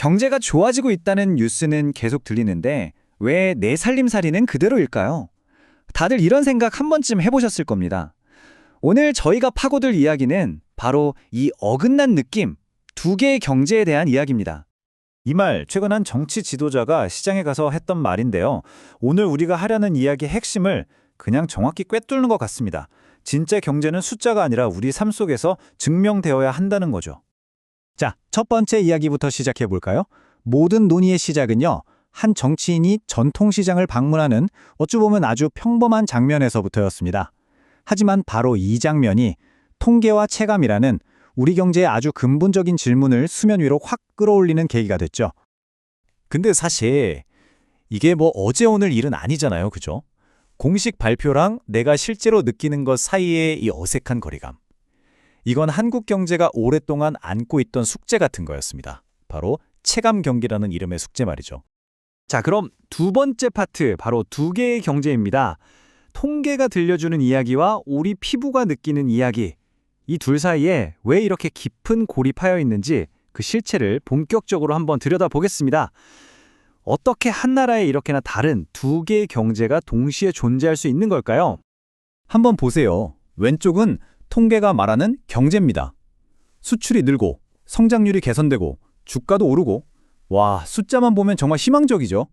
경제가 좋아지고 있다는 뉴스는 계속 들리는데 왜 내 살림살이는 그대로일까요? 다들 이런 생각 한 번쯤 해보셨을 겁니다. 오늘 저희가 파고들 이야기는 바로 이 어긋난 느낌, 두 개의 경제에 대한 이야기입니다. 이 말 최근 한 정치 지도자가 시장에 가서 했던 말인데요. 오늘 우리가 하려는 이야기의 핵심을 그냥 정확히 꿰뚫는 것 같습니다. 진짜 경제는 숫자가 아니라 우리 삶 속에서 증명되어야 한다는 거죠. 자, 첫 번째 이야기부터 시작해 볼까요? 모든 논의의 시작은요. 한 정치인이 전통시장을 방문하는 어찌 보면 아주 평범한 장면에서부터였습니다. 하지만 바로 이 장면이 통계와 체감이라는 우리 경제의 아주 근본적인 질문을 수면 위로 확 끌어올리는 계기가 됐죠. 근데 사실 이게 뭐 어제 오늘 일은 아니잖아요. 그죠? 공식 발표랑 내가 실제로 느끼는 것 사이의 이 어색한 거리감. 이건 한국 경제가 오랫동안 안고 있던 숙제 같은 거였습니다. 바로 체감 경기라는 이름의 숙제 말이죠. 자, 그럼 두 번째 파트, 바로 두 개의 경제입니다. 통계가 들려주는 이야기와 우리 피부가 느끼는 이야기. 이 둘 사이에 왜 이렇게 깊은 골이 파여 있는지 그 실체를 본격적으로 한번 들여다보겠습니다. 어떻게 한 나라에 이렇게나 다른 두 개의 경제가 동시에 존재할 수 있는 걸까요? 한번 보세요. 왼쪽은 통계가 말하는 경제입니다. 수출이 늘고 성장률이 개선되고 주가도 오르고 와, 숫자만 보면 정말 희망적이죠.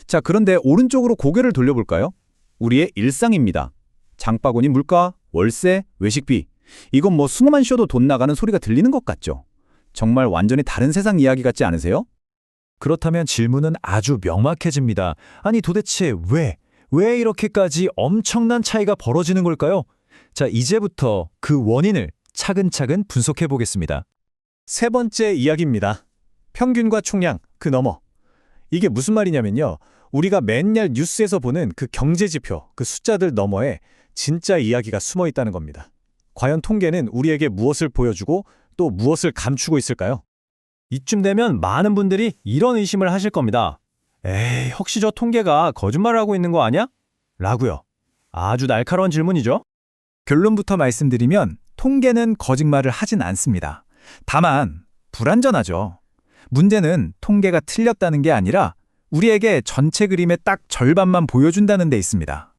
자, 그런데 오른쪽으로 고개를 돌려볼까요? 우리의 일상입니다. 장바구니 물가, 월세, 외식비. 이건 뭐 숨만 쉬어도 돈 나가는 소리가 들리는 것 같죠? 정말 완전히 다른 세상 이야기 같지 않으세요? 그렇다면 질문은 아주 명확해집니다. 아니 도대체 왜 이렇게까지 엄청난 차이가 벌어지는 걸까요? 자, 이제부터 그 원인을 차근차근 분석해 보겠습니다. 세 번째 이야기입니다. 평균과 총량, 그 너머. 이게 무슨 말이냐면요. 우리가 맨날 뉴스에서 보는 그 경제 지표, 그 숫자들 너머에 진짜 이야기가 숨어 있다는 겁니다. 과연 통계는 우리에게 무엇을 보여주고 또 무엇을 감추고 있을까요? 이쯤 되면 많은 분들이 이런 의심을 하실 겁니다. 에이, 혹시 저 통계가 거짓말을 하고 있는 거 아니야? 라고요. 아주 날카로운 질문이죠. 결론부터 말씀드리면 통계는 거짓말을 하진 않습니다. 다만 불완전하죠. 문제는 통계가 틀렸다는 게 아니라 우리에게 전체 그림의 딱 절반만 보여준다는 데 있습니다.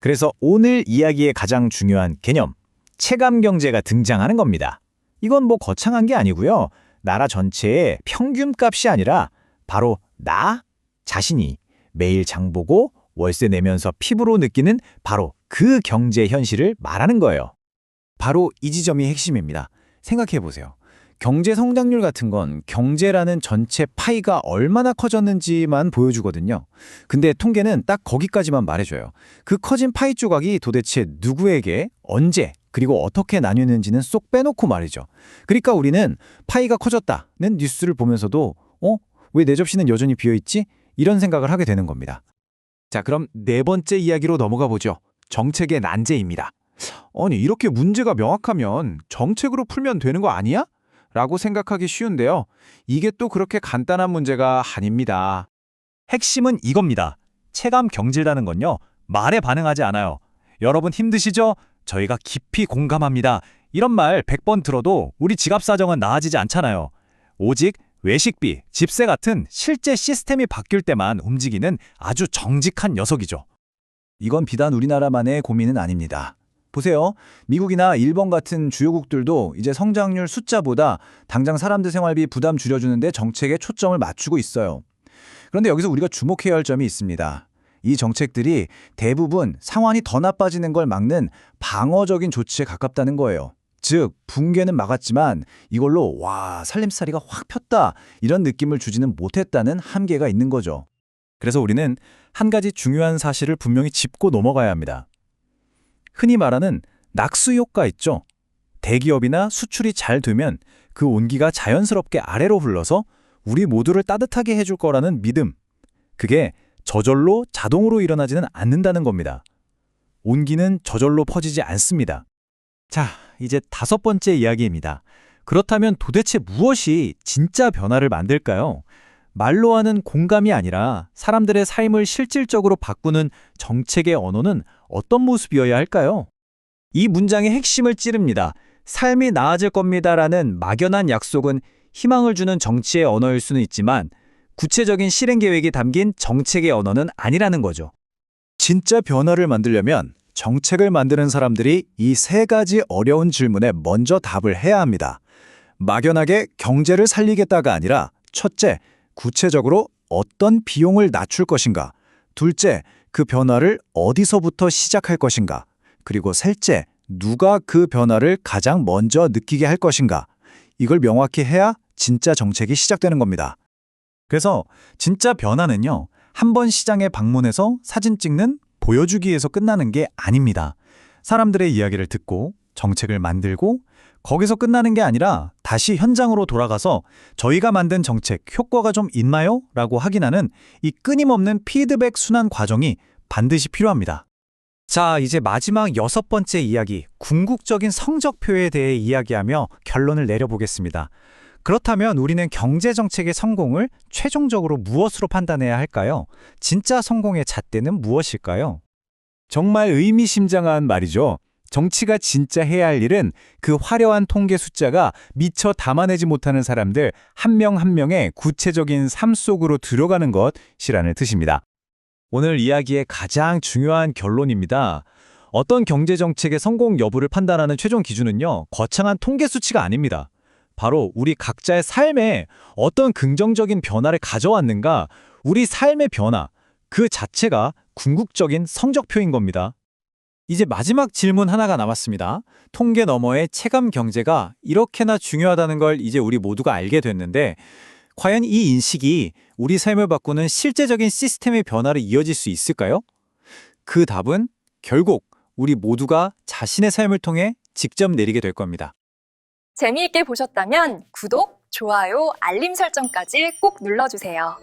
그래서 오늘 이야기의 가장 중요한 개념, 체감 경제가 등장하는 겁니다. 이건 뭐 거창한 게 아니고요. 나라 전체의 평균값이 아니라 바로 나 자신이 매일 장 보고 월세 내면서 피부로 느끼는 바로 그 경제 현실을 말하는 거예요. 바로 이 지점이 핵심입니다. 생각해 보세요. 경제 성장률 같은 건 경제라는 전체 파이가 얼마나 커졌는지만 보여주거든요. 근데 통계는 딱 거기까지만 말해줘요. 그 커진 파이 조각이 도대체 누구에게, 언제, 그리고 어떻게 나뉘는지는 쏙 빼놓고 말이죠. 그러니까 우리는 파이가 커졌다는 뉴스를 보면서도 왜 내 접시는 여전히 비어있지? 이런 생각을 하게 되는 겁니다. 자, 그럼 네 번째 이야기로 넘어가 보죠. 정책의 난제입니다. 아니, 이렇게 문제가 명확하면 정책으로 풀면 되는 거 아니야? 라고 생각하기 쉬운데요. 이게 또 그렇게 간단한 문제가 아닙니다. 핵심은 이겁니다. 체감 경질이라는 건요. 말에 반응하지 않아요. 여러분 힘드시죠? 저희가 깊이 공감합니다. 이런 말 100번 들어도 우리 지갑 사정은 나아지지 않잖아요. 오직 외식비, 집세 같은 실제 시스템이 바뀔 때만 움직이는 아주 정직한 녀석이죠. 이건 비단 우리나라만의 고민은 아닙니다. 보세요. 미국이나 일본 같은 주요국들도 이제 성장률 숫자보다 당장 사람들 생활비 부담 줄여주는데 정책에 초점을 맞추고 있어요. 그런데 여기서 우리가 주목해야 할 점이 있습니다. 이 정책들이 대부분 상황이 더 나빠지는 걸 막는 방어적인 조치에 가깝다는 거예요. 즉, 붕괴는 막았지만 이걸로 와, 살림살이가 확 폈다 이런 느낌을 주지는 못했다는 한계가 있는 거죠. 그래서 우리는 한 가지 중요한 사실을 분명히 짚고 넘어가야 합니다. 흔히 말하는 낙수 효과 있죠. 대기업이나 수출이 잘 되면 그 온기가 자연스럽게 아래로 흘러서 우리 모두를 따뜻하게 해줄 거라는 믿음. 그게 저절로 자동으로 일어나지는 않는다는 겁니다. 온기는 저절로 퍼지지 않습니다. 자, 이제 다섯 번째 이야기입니다. 그렇다면 도대체 무엇이 진짜 변화를 만들까요? 말로 하는 공감이 아니라 사람들의 삶을 실질적으로 바꾸는 정책의 언어는 어떤 모습이어야 할까요? 이 문장의 핵심을 찌릅니다. 삶이 나아질 겁니다라는 막연한 약속은 희망을 주는 정치의 언어일 수는 있지만 구체적인 실행 계획이 담긴 정책의 언어는 아니라는 거죠. 진짜 변화를 만들려면 정책을 만드는 사람들이 이 세 가지 어려운 질문에 먼저 답을 해야 합니다. 막연하게 경제를 살리겠다가 아니라 첫째, 구체적으로 어떤 비용을 낮출 것인가? 둘째, 그 변화를 어디서부터 시작할 것인가? 그리고 셋째, 누가 그 변화를 가장 먼저 느끼게 할 것인가? 이걸 명확히 해야 진짜 정책이 시작되는 겁니다. 그래서 진짜 변화는요, 한 번 시장에 방문해서 사진 찍는 보여주기에서 끝나는 게 아닙니다. 사람들의 이야기를 듣고 정책을 만들고 거기서 끝나는 게 아니라 다시 현장으로 돌아가서 저희가 만든 정책 효과가 좀 있나요? 라고 확인하는 이 끊임없는 피드백 순환 과정이 반드시 필요합니다. 자, 이제 마지막 6번째 이야기, 궁극적인 성적표에 대해 이야기하며 결론을 내려보겠습니다. 그렇다면 우리는 경제정책의 성공을 최종적으로 무엇으로 판단해야 할까요? 진짜 성공의 잣대는 무엇일까요? 정말 의미심장한 말이죠. 정치가 진짜 해야 할 일은 그 화려한 통계 숫자가 미처 담아내지 못하는 사람들 한 명 한 명의 구체적인 삶 속으로 들어가는 것이라는 뜻입니다. 오늘 이야기의 가장 중요한 결론입니다. 어떤 경제정책의 성공 여부를 판단하는 최종 기준은요, 거창한 통계 수치가 아닙니다. 바로 우리 각자의 삶에 어떤 긍정적인 변화를 가져왔는가, 우리 삶의 변화, 그 자체가 궁극적인 성적표인 겁니다. 이제 마지막 질문 하나가 남았습니다. 통계 너머의 체감 경제가 이렇게나 중요하다는 걸 이제 우리 모두가 알게 됐는데, 과연 이 인식이 우리 삶을 바꾸는 실제적인 시스템의 변화로 이어질 수 있을까요? 그 답은 결국 우리 모두가 자신의 삶을 통해 직접 내리게 될 겁니다. 재미있게 보셨다면 구독, 좋아요, 알림 설정까지 꼭 눌러주세요.